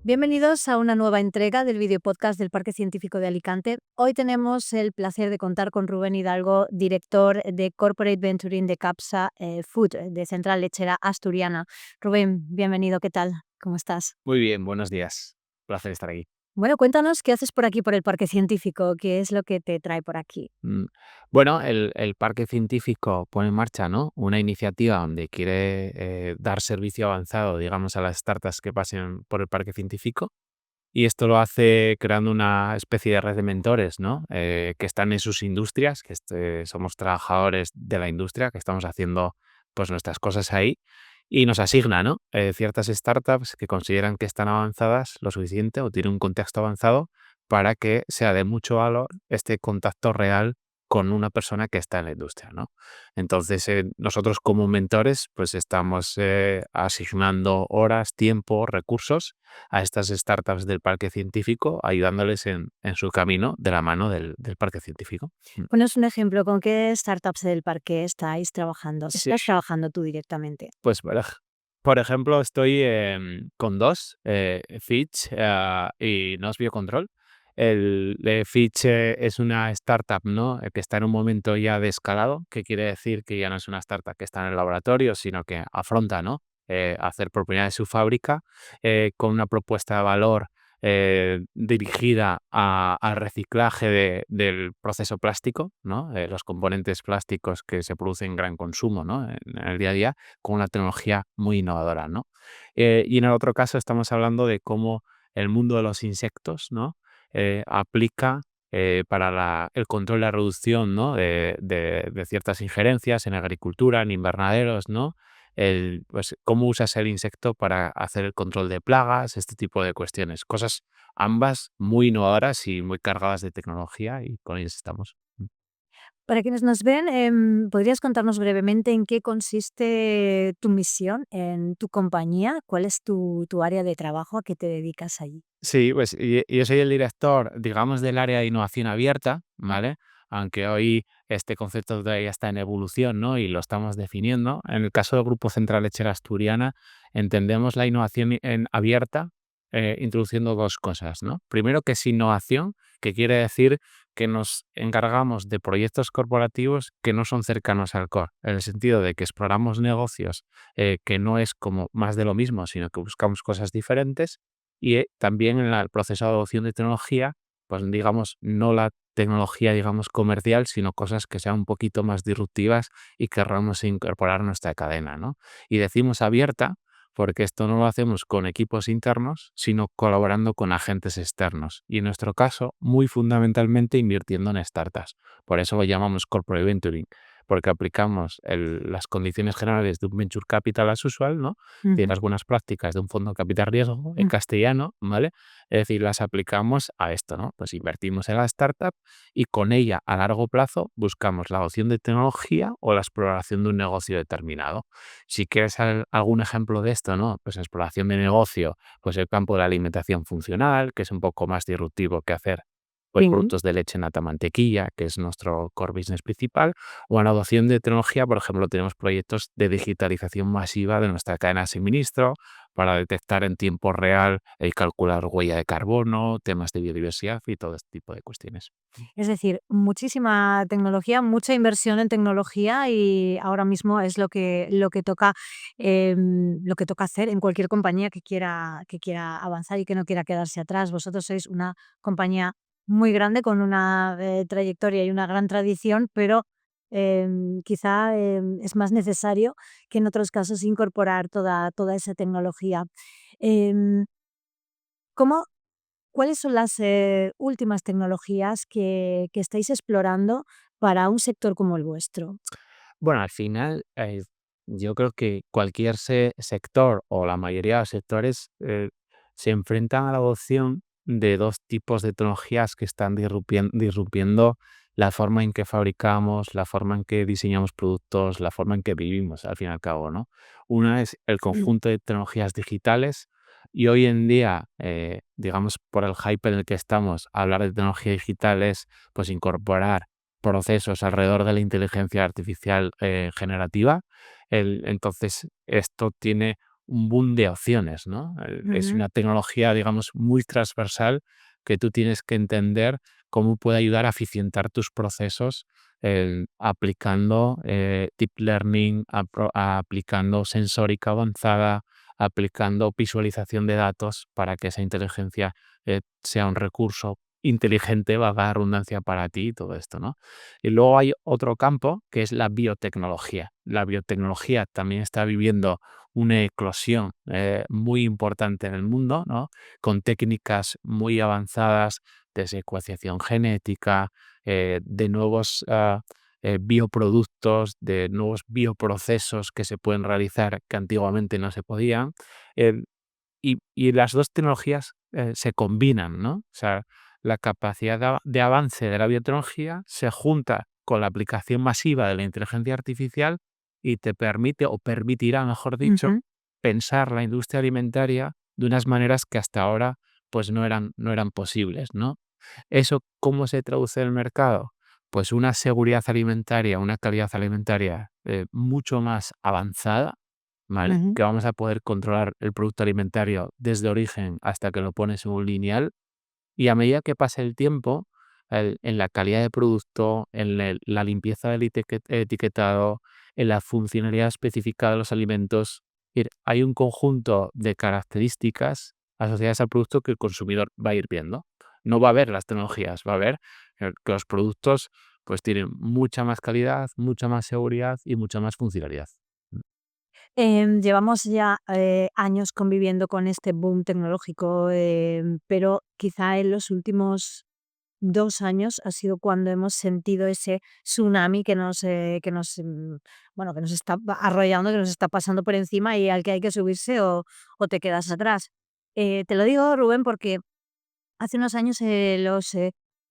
Bienvenidos a una nueva entrega del videopodcast del Parque Científico de Alicante. Hoy tenemos el placer de contar con Rubén Hidalgo, director de Corporate Venturing de CAPSA Food, de Central Lechera Asturiana. Rubén, bienvenido, ¿qué tal? ¿Cómo estás? Muy bien, buenos días. Placer estar aquí. Bueno, cuéntanos qué haces por aquí, por el Parque Científico, qué es lo que te trae por aquí. Mm, Bueno, el Parque Científico pone en marcha, ¿no?, una iniciativa donde quiere dar servicio avanzado, digamos, a las startups que pasen por el Parque Científico. Y esto lo hace creando una especie de red de mentores, ¿no? Que están en sus industrias, que somos trabajadores de la industria, que estamos haciendo pues nuestras cosas ahí, y nos asigna, ¿no?, ciertas startups que consideran que están avanzadas lo suficiente o tienen un contexto avanzado para que sea de mucho valor este contacto real con una persona que está en la industria, ¿no? Entonces, nosotros como mentores, pues estamos asignando horas, tiempo, recursos a estas startups del parque científico, ayudándoles en su camino de la mano del parque científico. Ponos un ejemplo, ¿con qué startups del parque estáis trabajando? Sí, ¿Estás trabajando tú directamente? pues por ejemplo, estoy con dos, Fitch y Nos Biocontrol. Fitch es una startup, ¿no?, que está en un momento ya de escalado, que quiere decir que ya no es una startup que está en el laboratorio, sino que afronta, ¿no?, hacer por primera vez su fábrica, con una propuesta de valor dirigida al reciclaje del proceso plástico, ¿no?, los componentes plásticos que se producen en gran consumo, ¿no?, en el día a día, con una tecnología muy innovadora, ¿no? Y en el otro caso estamos hablando de cómo el mundo de los insectos, ¿no?, aplica para el control y la reducción, ¿no?, de ciertas injerencias en agricultura, en invernaderos, ¿no? Pues, cómo usas el insecto para hacer el control de plagas, este tipo de cuestiones. Cosas ambas muy innovadoras y muy cargadas de tecnología, y con ellas estamos. Para quienes nos ven, ¿podrías contarnos brevemente en qué consiste tu misión en tu compañía? ¿Cuál es tu área de trabajo? ¿A qué te dedicas allí? Sí, pues yo soy el director, digamos, del área de innovación abierta, ¿vale? Aunque hoy este concepto todavía está en evolución, ¿no?, y lo estamos definiendo. En el caso del Grupo Central Lechera Asturiana, entendemos la innovación abierta introduciendo dos cosas, ¿no? Primero, que es innovación, que quiere decir que nos encargamos de proyectos corporativos que no son cercanos al core, en el sentido de que exploramos negocios que no es como más de lo mismo, sino que buscamos cosas diferentes. Y también en el proceso de adopción de tecnología, pues digamos, no la tecnología, digamos, comercial, sino cosas que sean un poquito más disruptivas y querramos incorporar a nuestra cadena, ¿no? Y decimos abierta porque esto no lo hacemos con equipos internos, sino colaborando con agentes externos. Y en nuestro caso, muy fundamentalmente invirtiendo en startups. Por eso lo llamamos Corporate Venturing, porque aplicamos las condiciones generales de un Venture Capital as usual, ¿no? Tiene Ujú, algunas prácticas de un fondo de capital riesgo en mm. castellano, ¿vale? Es decir, las aplicamos a esto, ¿no? Pues invertimos en la startup y con ella a largo plazo buscamos la adopción de tecnología o la exploración de un negocio determinado. Si quieres algún ejemplo de esto, ¿no?, pues exploración de negocio, pues el campo de la alimentación funcional, que es un poco más disruptivo que hacer pues Sí. productos de leche, nata, mantequilla, que es nuestro core business principal, o en la adopción de tecnología, por ejemplo, tenemos proyectos de digitalización masiva de nuestra cadena de suministro para detectar en tiempo real y calcular huella de carbono, temas de biodiversidad y todo este tipo de cuestiones. Es decir, muchísima tecnología, mucha inversión en tecnología y ahora mismo es lo que toca hacer en cualquier compañía que quiera avanzar y que no quiera quedarse atrás. Vosotros sois una compañía muy grande con una trayectoria y una gran tradición, pero quizá es más necesario que en otros casos incorporar toda esa tecnología. Em, ¿Cómo ¿Cuáles son las últimas tecnologías que estáis explorando para un sector como el vuestro? Bueno, al final, yo creo que cualquier sector o la mayoría de los sectores se enfrentan a la adopción de dos tipos de tecnologías que están disrumpiendo la forma en que fabricamos, la forma en que diseñamos productos, la forma en que vivimos, al fin y al cabo, ¿no? Una es el conjunto de tecnologías digitales y hoy en día, digamos, por el hype en el que estamos, hablar de tecnología digital es pues incorporar procesos alrededor de la inteligencia artificial generativa. Entonces, esto tiene un boom de opciones, ¿no? Es Ujú, una tecnología, digamos, muy transversal que tú tienes que entender cómo puede ayudar a eficientar tus procesos aplicando deep learning, aplicando sensórica avanzada, aplicando visualización de datos para que esa inteligencia sea un recurso inteligente, valga la redundancia, para ti y todo esto, ¿no? Y luego hay otro campo que es la biotecnología. La biotecnología también está viviendo una eclosión muy importante en el mundo, ¿no? Con técnicas muy avanzadas de secuenciación genética, de nuevos bioproductos, de nuevos bioprocesos que se pueden realizar que antiguamente no se podían. eh, y las dos tecnologías se combinan, ¿no? O sea, la capacidad de avance de la biotecnología se junta con la aplicación masiva de la inteligencia artificial y te permite, o permitirá, mejor dicho, ujú, pensar la industria alimentaria de unas maneras que hasta ahora pues no eran posibles, ¿no? ¿Eso cómo se traduce en el mercado? Pues una seguridad alimentaria, una calidad alimentaria mucho más avanzada, ¿vale? ujú. Que vamos a poder controlar el producto alimentario desde origen hasta que lo pones en un lineal y a medida que pase el tiempo, en la calidad de producto, en la limpieza del etiquetado, en la funcionalidad específica de los alimentos, hay un conjunto de características asociadas al producto que el consumidor va a ir viendo. No va a ver las tecnologías, va a ver que los productos pues tienen mucha más calidad, mucha más seguridad y mucha más funcionalidad. Llevamos ya, años conviviendo con este boom tecnológico, pero quizá en los últimos 2 años ha sido cuando hemos sentido ese tsunami bueno, que nos está arrollando, que nos está pasando por encima y al que hay que subirse o te quedas atrás. Te lo digo, Rubén, porque hace unos años, los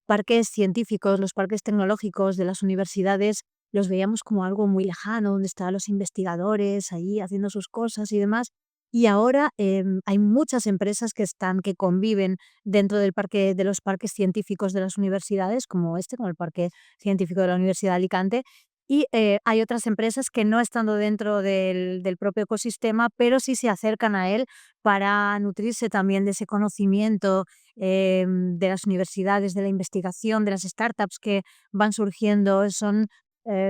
parques científicos, los parques tecnológicos de las universidades, los veíamos como algo muy lejano, donde estaban los investigadores ahí haciendo sus cosas y demás. Y ahora hay muchas empresas que conviven dentro del parque, de los parques científicos de las universidades, como este, como el Parque Científico de la Universidad de Alicante. Y hay otras empresas que no estando dentro del propio ecosistema, pero sí se acercan a él para nutrirse también de ese conocimiento de las universidades, de la investigación, de las startups que van surgiendo. Son,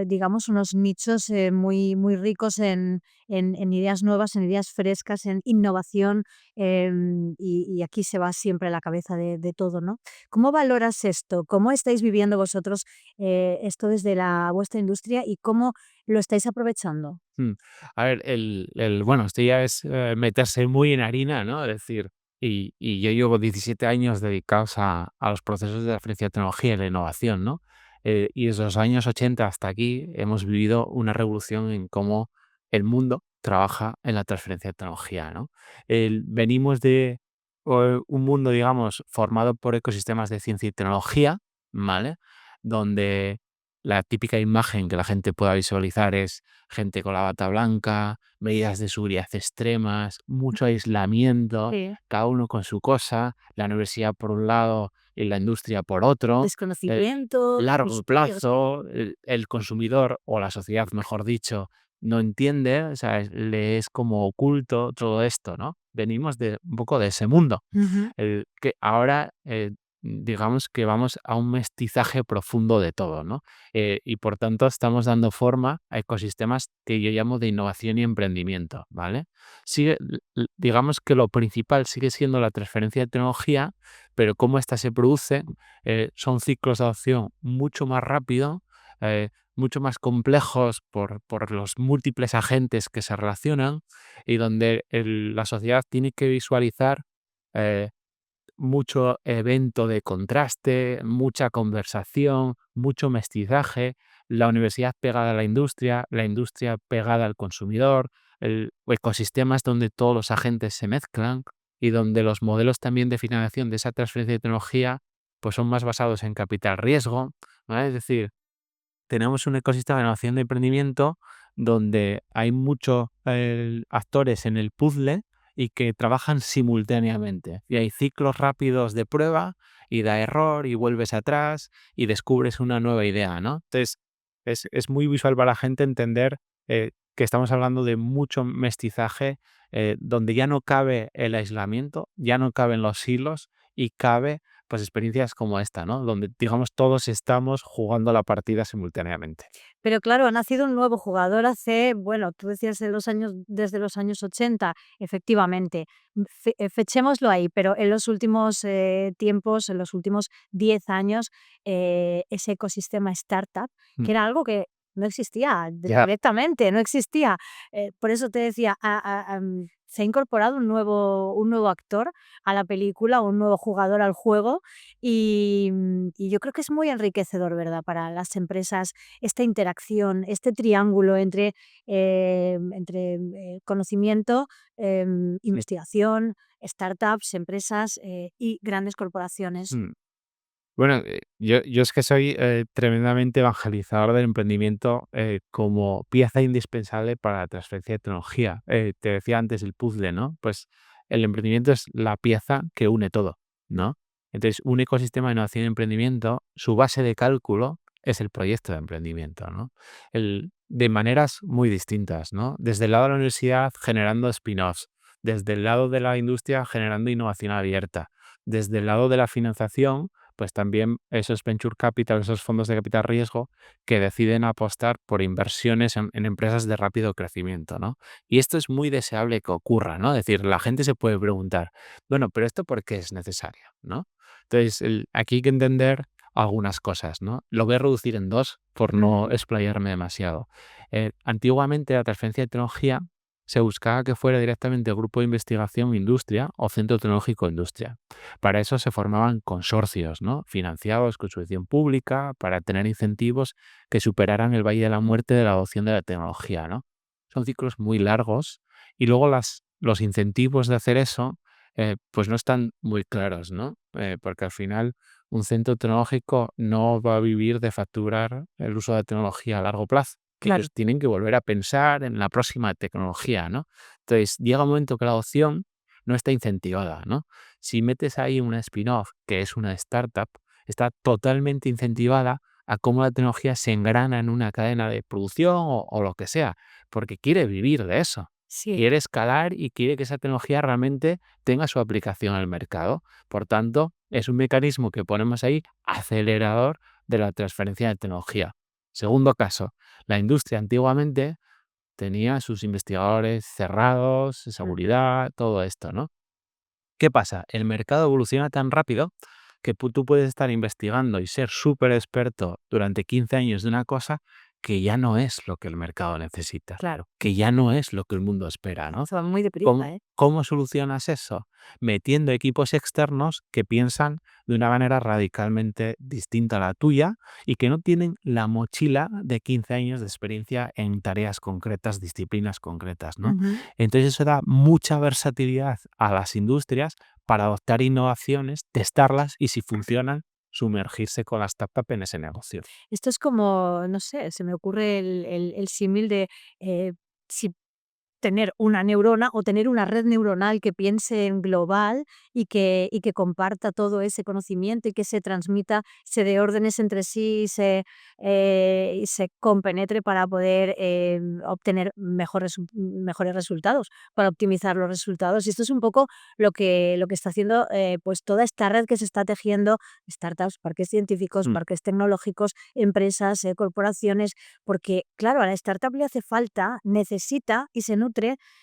digamos, unos nichos muy, muy ricos en ideas nuevas, en ideas frescas, en innovación, y aquí se va siempre la cabeza de todo, ¿no? ¿Cómo valoras esto? ¿Cómo estáis viviendo vosotros esto desde vuestra industria y cómo lo estáis aprovechando? Mm. A ver, bueno, esto ya es meterse muy en harina, ¿no? Es decir, y yo llevo 17 años dedicados a los procesos de la ciencia, tecnología y la innovación, ¿no? Y desde los años 80 hasta aquí hemos vivido una revolución en cómo el mundo trabaja en la transferencia de tecnología, ¿no? Venimos de un mundo, digamos, formado por ecosistemas de ciencia y tecnología, ¿vale? Donde la típica imagen que la gente pueda visualizar es gente con la bata blanca, medidas de seguridad extremas, mucho aislamiento, Sí. cada uno con su cosa, la universidad por un lado y la industria por otro, eh, Desconocimiento, largo misterios. plazo, el consumidor o la sociedad, mejor dicho, no entiende, o sea, le es como oculto todo esto, ¿no? Venimos de un poco de ese mundo. Ujú, Que ahora, digamos que vamos a un mestizaje profundo de todo, ¿no? Y por tanto estamos dando forma a ecosistemas que yo llamo de innovación y emprendimiento, ¿vale? Digamos que lo principal sigue siendo la transferencia de tecnología, pero cómo ésta se produce son ciclos de adopción mucho más rápido, mucho más complejos por los múltiples agentes que se relacionan y donde la sociedad tiene que visualizar eh, mucho evento de contraste, mucha conversación, mucho mestizaje, la universidad pegada a la industria pegada al consumidor, ecosistemas donde todos los agentes se mezclan y donde los modelos también de financiación de esa transferencia de tecnología pues son más basados en capital riesgo, ¿vale? Es decir, tenemos un ecosistema de innovación de emprendimiento donde hay muchos actores en el puzzle y que trabajan simultáneamente. Y hay ciclos rápidos de prueba y da error y vuelves atrás y descubres una nueva idea, ¿no? Entonces, es muy visual para la gente entender que estamos hablando de mucho mestizaje, donde ya no cabe el aislamiento, ya no caben los hilos y cabe pues experiencias como esta, ¿no? Donde digamos todos estamos jugando la partida simultáneamente. Pero claro, ha nacido un nuevo jugador hace, bueno, tú decías desde los años 80, efectivamente. Fechémoslo ahí, pero en los últimos tiempos, en los últimos 10 años, ese ecosistema startup, Mm. que era algo que no existía Ya, directamente, no existía. Por eso te decía, se ha incorporado un nuevo actor a la película, un nuevo jugador al juego, y yo creo que es muy enriquecedor, ¿verdad?, para las empresas esta interacción, este triángulo entre conocimiento, investigación, startups, empresas y grandes corporaciones. mm. Bueno, yo es que soy tremendamente evangelizador del emprendimiento como pieza indispensable para la transferencia de tecnología. Te decía antes el puzzle, ¿no? Pues el emprendimiento es la pieza que une todo, ¿no? Entonces, un ecosistema de innovación y emprendimiento, su base de cálculo es el proyecto de emprendimiento, ¿no? De maneras muy distintas, ¿no? Desde el lado de la universidad generando spin-offs, desde el lado de la industria generando innovación abierta, desde el lado de la financiación pues también esos venture capital, esos fondos de capital riesgo que deciden apostar por inversiones en empresas de rápido crecimiento, ¿no? Y esto es muy deseable que ocurra, ¿no? Es decir, la gente se puede preguntar, bueno, pero ¿esto por qué es necesario, ¿no? Entonces, aquí hay que entender algunas cosas, ¿no? Lo voy a reducir en dos por no Ujú. explayarme demasiado. Antiguamente la transferencia de tecnología se buscaba que fuera directamente el grupo de investigación industria o centro tecnológico industria. Para eso se formaban consorcios, ¿no? Financiados con subvención pública para tener incentivos que superaran el valle de la muerte de la adopción de la tecnología, ¿no? Son ciclos muy largos y luego los incentivos de hacer eso pues no están muy claros, ¿no? Porque al final un centro tecnológico no va a vivir de facturar el uso de la tecnología a largo plazo. Claro. Ellos tienen que volver a pensar en la próxima tecnología, ¿no? Entonces llega un momento que la adopción no está incentivada, ¿no? Si metes ahí una spin-off, que es una startup, está totalmente incentivada a cómo la tecnología se engrana en una cadena de producción o lo que sea, porque quiere vivir de eso. Sí. Quiere escalar y quiere que esa tecnología realmente tenga su aplicación al mercado. Por tanto, es un mecanismo que ponemos ahí acelerador de la transferencia de tecnología. Segundo caso, la industria antiguamente tenía sus investigadores cerrados, Ujú. seguridad, todo esto, ¿no? ¿Qué pasa? El mercado evoluciona tan rápido que tú puedes estar investigando y ser súper experto durante 15 años de una cosa que ya no es lo que el mercado necesita, Claro. que ya no es lo que el mundo espera, ¿no? Se va muy ¿Cómo, deprisa, ¿eh? cómo solucionas eso? Metiendo equipos externos que piensan de una manera radicalmente distinta a la tuya y que no tienen la mochila de 15 años de experiencia en tareas concretas, disciplinas concretas, ¿no? Ujú. Entonces eso da mucha versatilidad a las industrias para adoptar innovaciones, testarlas y si funcionan, sumergirse con la startup en ese negocio. Esto es como, no sé, se me ocurre el símil de si tener una neurona o tener una red neuronal que piense en global y que comparta todo ese conocimiento y que se transmita, se dé órdenes entre sí y se compenetre para poder obtener mejores resultados, para optimizar los resultados. Y esto es un poco lo que está haciendo pues toda esta red que se está tejiendo, startups, parques científicos, Mm, parques tecnológicos, empresas, corporaciones, porque, claro, a la startup le hace falta, necesita y se nutre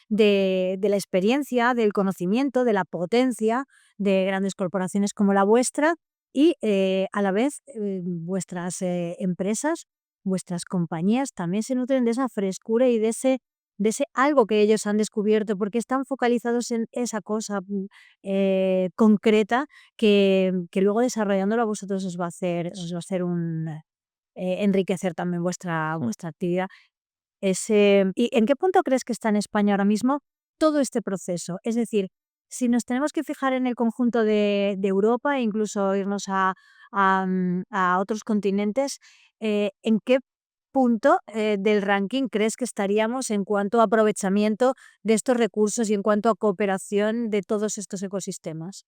de la experiencia, del conocimiento, de la potencia de grandes corporaciones como la vuestra y, a la vez, vuestras, empresas, vuestras compañías también se nutren de esa frescura y de ese algo que ellos han descubierto, porque están focalizados en esa cosa, concreta que luego desarrollándolo a vosotros os va a hacer enriquecer también mm. vuestra actividad. ¿Y en qué punto crees que está en España ahora mismo todo este proceso? Es decir, si nos tenemos que fijar en el conjunto de Europa e incluso irnos a otros continentes, ¿en qué punto del ranking crees que estaríamos en cuanto a aprovechamiento de estos recursos y en cuanto a cooperación de todos estos ecosistemas?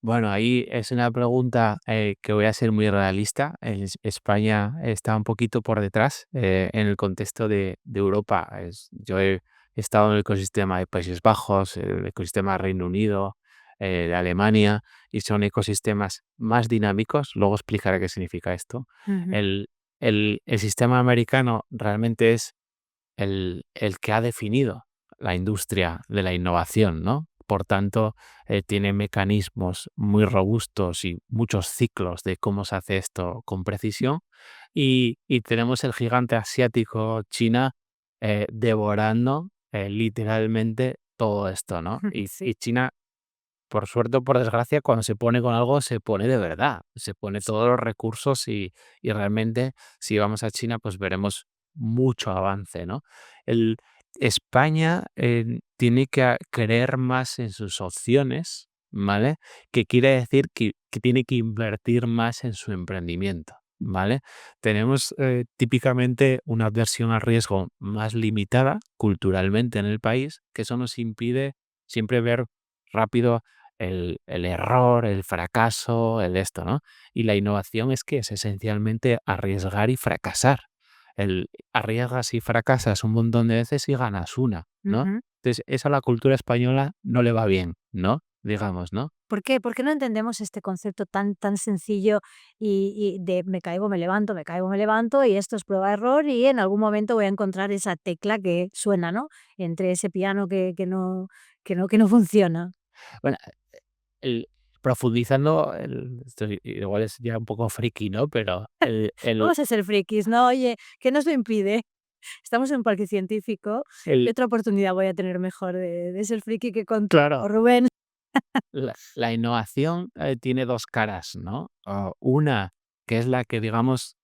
Bueno, ahí es una pregunta que voy a ser muy realista. España está un poquito por detrás en el contexto de Europa. Yo he estado en el ecosistema de Países Bajos, el ecosistema de Reino Unido, de Alemania, y son ecosistemas más dinámicos. Luego explicaré qué significa esto. Ujú. El, el sistema americano realmente es el que ha definido la industria de la innovación, ¿no? Por tanto, tiene mecanismos muy robustos y muchos ciclos de cómo se hace esto con precisión. Y tenemos el gigante asiático, China, devorando literalmente todo esto, ¿no? Y Sí. China, por suerte o por desgracia, cuando se pone con algo, se pone de verdad, se pone todos los recursos y realmente si vamos a China, pues veremos mucho avance, ¿no? El, España tiene que creer más en sus opciones, ¿vale? Que quiere decir que tiene que invertir más en su emprendimiento, ¿vale? Tenemos típicamente una versión al riesgo más limitada culturalmente en el país, que eso nos impide siempre ver rápido el error, el fracaso, el esto, ¿no? Y la innovación es que es esencialmente arriesgar y fracasar. Arriesgas y fracasas un montón de veces y ganas una, ¿no? Ujú. Entonces, eso a la cultura española no le va bien, ¿no? Digamos, ¿no? ¿Por qué? ¿Por qué no entendemos este concepto tan sencillo y de me caigo, me caigo, me levanto y esto es prueba error y en algún momento voy a encontrar esa tecla que suena, ¿no? Entre ese piano que no funciona. Bueno, el, profundizando, esto igual es ya un poco friki, ¿no? Pero Vamos a ser frikis, ¿no? Oye, ¿qué nos lo impide? Estamos en un parque científico. ¿Qué el, otra oportunidad voy a tener mejor de ser friki que con claro, Rubén? la innovación tiene dos caras, ¿no? Una que es la que, digamos,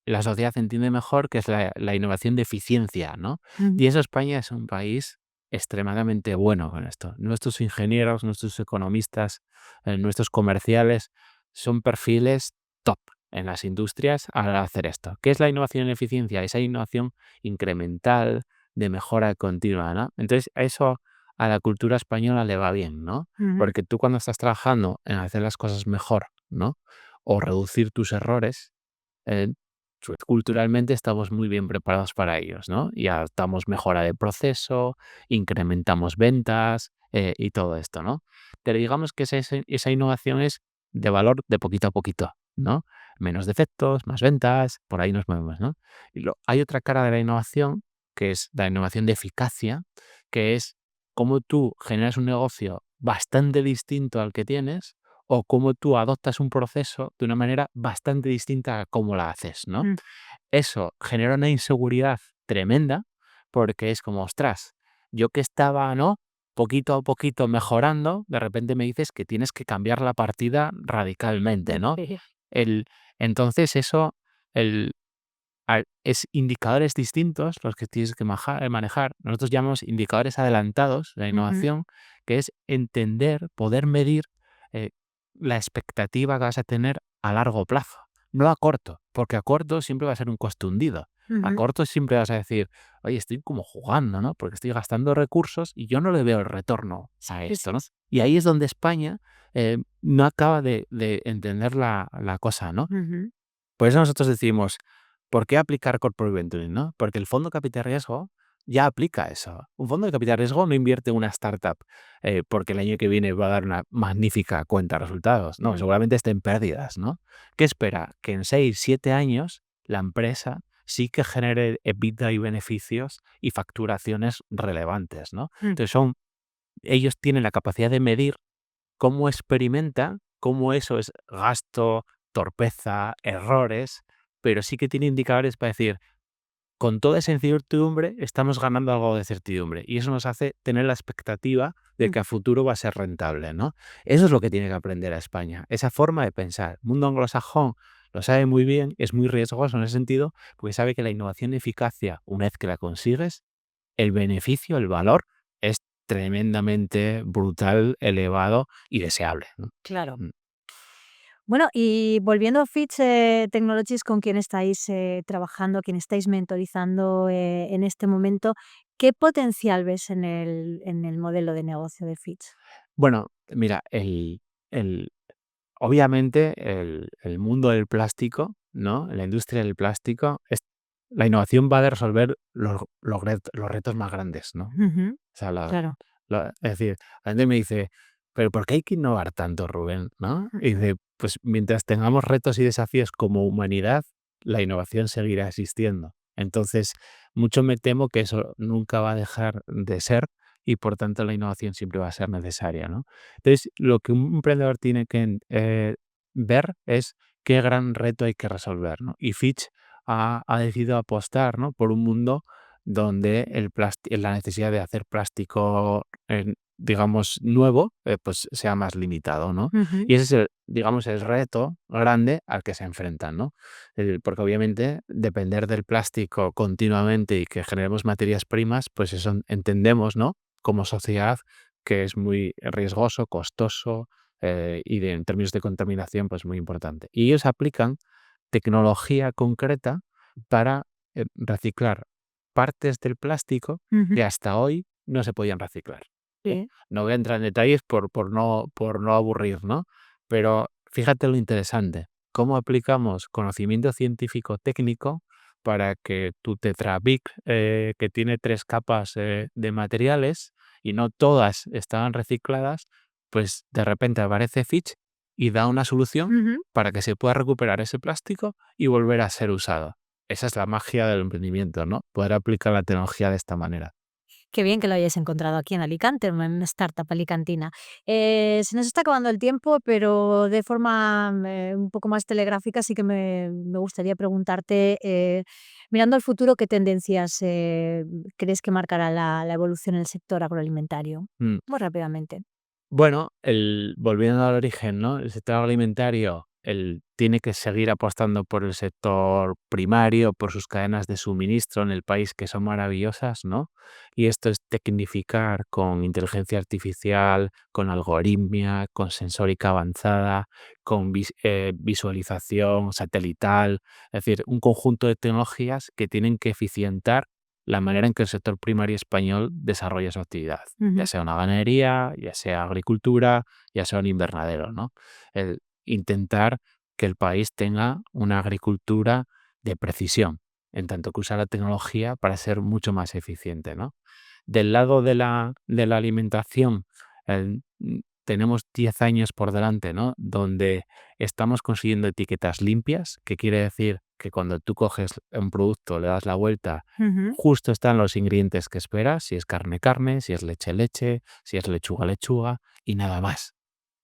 la sociedad entiende mejor, que es la innovación de eficiencia, ¿no? Ujú, Y eso España es un país extremadamente bueno con esto. Nuestros ingenieros, nuestros economistas, nuestros comerciales son perfiles top en las industrias al hacer esto. ¿Qué es la innovación en eficiencia? Esa innovación incremental de mejora continua, ¿no? Entonces, eso a la cultura española le va bien, ¿no? ujú, Porque tú cuando estás trabajando en hacer las cosas mejor, ¿no? O reducir tus errores, eh, culturalmente estamos muy bien preparados para ellos, ¿no? Y adaptamos mejora de proceso, incrementamos ventas y todo esto, ¿no? Pero digamos que esa innovación es de valor de poquito a poquito, ¿no? Menos defectos, más ventas, por ahí nos movemos, ¿no? Hay otra cara de la innovación, que es la innovación de eficacia, que es cómo tú generas un negocio bastante distinto al que tienes o cómo tú adoptas un proceso de una manera bastante distinta a cómo la haces, ¿no? mm, Eso genera una inseguridad tremenda porque es como, ostras, yo que estaba, ¿no? Poquito a poquito mejorando, de repente me dices que tienes que cambiar la partida radicalmente, ¿no? sí, El, entonces eso, el, es indicadores distintos los que tienes que manejar. Nosotros llamamos indicadores adelantados de la ujú, innovación, que es entender, poder medir eh, la expectativa que vas a tener a largo plazo, no a corto, porque a corto siempre va a ser un coste hundido. A ujú, corto siempre vas a decir, oye, estoy como jugando, ¿no? Porque estoy gastando recursos y yo no le veo el retorno a sí, esto, sí, ¿no? sí, Y ahí es donde España no acaba de entender la cosa, ¿no? ujú, Por eso nosotros decimos, ¿por qué aplicar corporate venturing, no? Porque el fondo de capital riesgo ya aplica eso. Un fondo de capital riesgo no invierte en una startup porque el año que viene va a dar una magnífica cuenta de resultados. No, mm, seguramente esté en pérdidas, ¿no? ¿Qué espera? Que en 6, 7 años la empresa sí que genere EBITDA y beneficios y facturaciones relevantes, ¿no? mm, Entonces ellos tienen la capacidad de medir cómo experimenta, cómo eso es gasto, torpeza, errores, pero sí que tiene indicadores para decir, con toda esa incertidumbre estamos ganando algo de certidumbre y eso nos hace tener la expectativa de mm. que a futuro va a ser rentable, ¿no? Eso es lo que tiene que aprender a España, esa forma de pensar. El mundo anglosajón lo sabe muy bien, es muy riesgoso en ese sentido, porque sabe que la innovación y eficacia, una vez que la consigues, el beneficio, el valor es tremendamente brutal, elevado y deseable, ¿no? Claro. Mm. Bueno, y volviendo a Fitch Technologies, con quien estáis trabajando, quien estáis mentorizando en este momento, ¿qué potencial ves en el modelo de negocio de Fitch? Bueno, mira, el, obviamente el mundo del plástico, ¿no? La industria del plástico, la innovación va a resolver los retos más grandes, ¿no? Ujú, O sea, claro. es decir, la gente me dice, pero ¿por qué hay que innovar tanto, Rubén? ¿No? Y dice, pues mientras tengamos retos y desafíos como humanidad, la innovación seguirá existiendo. Entonces, mucho me temo que eso nunca va a dejar de ser y por tanto la innovación siempre va a ser necesaria, ¿no? Entonces, lo que un emprendedor tiene que ver es qué gran reto hay que resolver, ¿no? Y Fitch ha decidido apostar, ¿no? Por un mundo donde la necesidad de hacer plástico, digamos, nuevo, pues sea más limitado, ¿no? Ujú, Y ese es digamos, el reto grande al que se enfrentan, ¿no? Porque obviamente depender del plástico continuamente y que generemos materias primas, pues eso entendemos, ¿no? Como sociedad que es muy riesgoso, costoso en términos de contaminación, pues muy importante. Y ellos aplican tecnología concreta para reciclar partes del plástico ujú, que hasta hoy no se podían reciclar. sí. No voy a entrar en detalles por no aburrir, ¿no? Pero fíjate lo interesante, cómo aplicamos conocimiento científico técnico para que tu Tetra Pak, que tiene 3 capas, de materiales y no todas estaban recicladas, pues de repente aparece Fitch y da una solución Ujú. para que se pueda recuperar ese plástico y volver a ser usado. Esa es la magia del emprendimiento, ¿no? Poder aplicar la tecnología de esta manera. Qué bien que lo hayáis encontrado aquí en Alicante, en una startup alicantina. Se nos está acabando el tiempo, pero de forma un poco más telegráfica sí que me gustaría preguntarte, mirando al futuro, ¿qué tendencias crees que marcará la evolución en el sector agroalimentario? Mm. Muy rápidamente. Bueno, volviendo al origen, ¿no? El sector alimentario, tiene que seguir apostando por el sector primario, por sus cadenas de suministro en el país que son maravillosas, ¿no? Y esto es tecnificar con inteligencia artificial, con algoritmia, con sensórica avanzada, con visualización satelital, es decir, un conjunto de tecnologías que tienen que eficientar la manera en que el sector primario español desarrolla su actividad, ya Ujú, sea una ganadería, ya sea agricultura, ya sea un invernadero, ¿no? El intentar que el país tenga una agricultura de precisión, en tanto que usa la tecnología para ser mucho más eficiente, ¿no? Del lado de la alimentación, tenemos 10 años por delante, ¿no? Donde estamos consiguiendo etiquetas limpias, que quiere decir que cuando tú coges un producto, le das la vuelta, ujú, justo están los ingredientes que esperas, si es carne, carne, si es leche, leche, si es lechuga, lechuga, y nada más.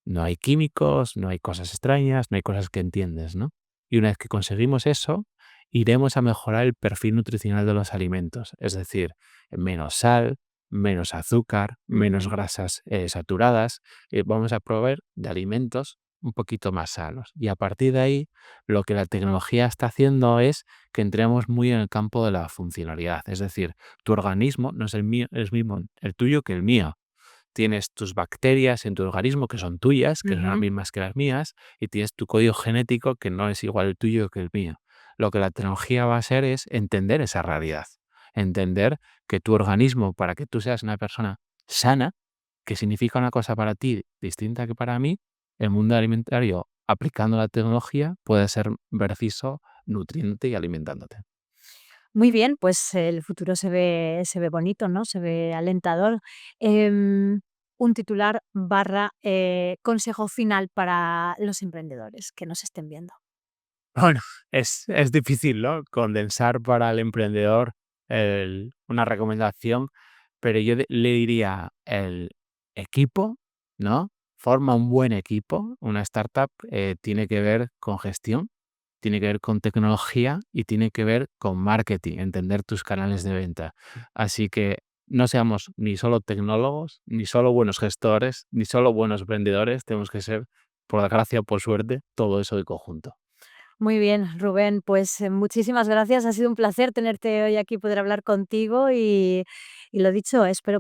No hay químicos, no hay cosas extrañas, no hay cosas que entiendes, ¿no? Y una vez que conseguimos eso, iremos a mejorar el perfil nutricional de los alimentos, es decir, menos sal, menos azúcar, menos ujú. grasas saturadas, vamos a proveer de alimentos un poquito más sanos. Y a partir de ahí, lo que la tecnología está haciendo es que entremos muy en el campo de la funcionalidad, es decir, tu organismo no es el mío, es mismo el tuyo que el mío. Tienes tus bacterias en tu organismo que son tuyas, que son las Ujú. mismas que las mías, y tienes tu código genético que no es igual el tuyo que el mío. Lo que la tecnología va a hacer es entender esa realidad, entender que tu organismo, para que tú seas una persona sana, que significa una cosa para ti distinta que para mí, el mundo alimentario, aplicando la tecnología, puede ser preciso, nutriente y alimentándote. Muy bien, pues el futuro se ve bonito, ¿no? Se ve alentador. Em, un titular barra consejo final para los emprendedores que nos estén viendo. Bueno, es difícil, ¿no? Condensar para el emprendedor una recomendación, pero yo le diría el equipo, ¿no? Forma un buen equipo. Una startup tiene que ver con gestión, tiene que ver con tecnología y tiene que ver con marketing, entender tus canales de venta. Así que no seamos ni solo tecnólogos, ni solo buenos gestores, ni solo buenos vendedores. Tenemos que ser, por desgracia o por suerte, todo eso de conjunto. Muy bien, Rubén, pues muchísimas gracias. Ha sido un placer tenerte hoy aquí, poder hablar contigo y lo dicho, espero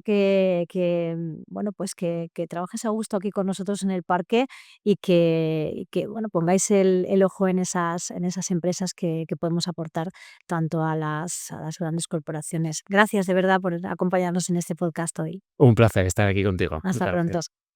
bueno, pues que trabajes a gusto aquí con nosotros en el parque y que bueno, pongáis el ojo en esas empresas que podemos aportar tanto a las grandes corporaciones. Gracias de verdad por acompañarnos en este podcast hoy. Un placer estar aquí contigo. Hasta Muchas pronto. gracias.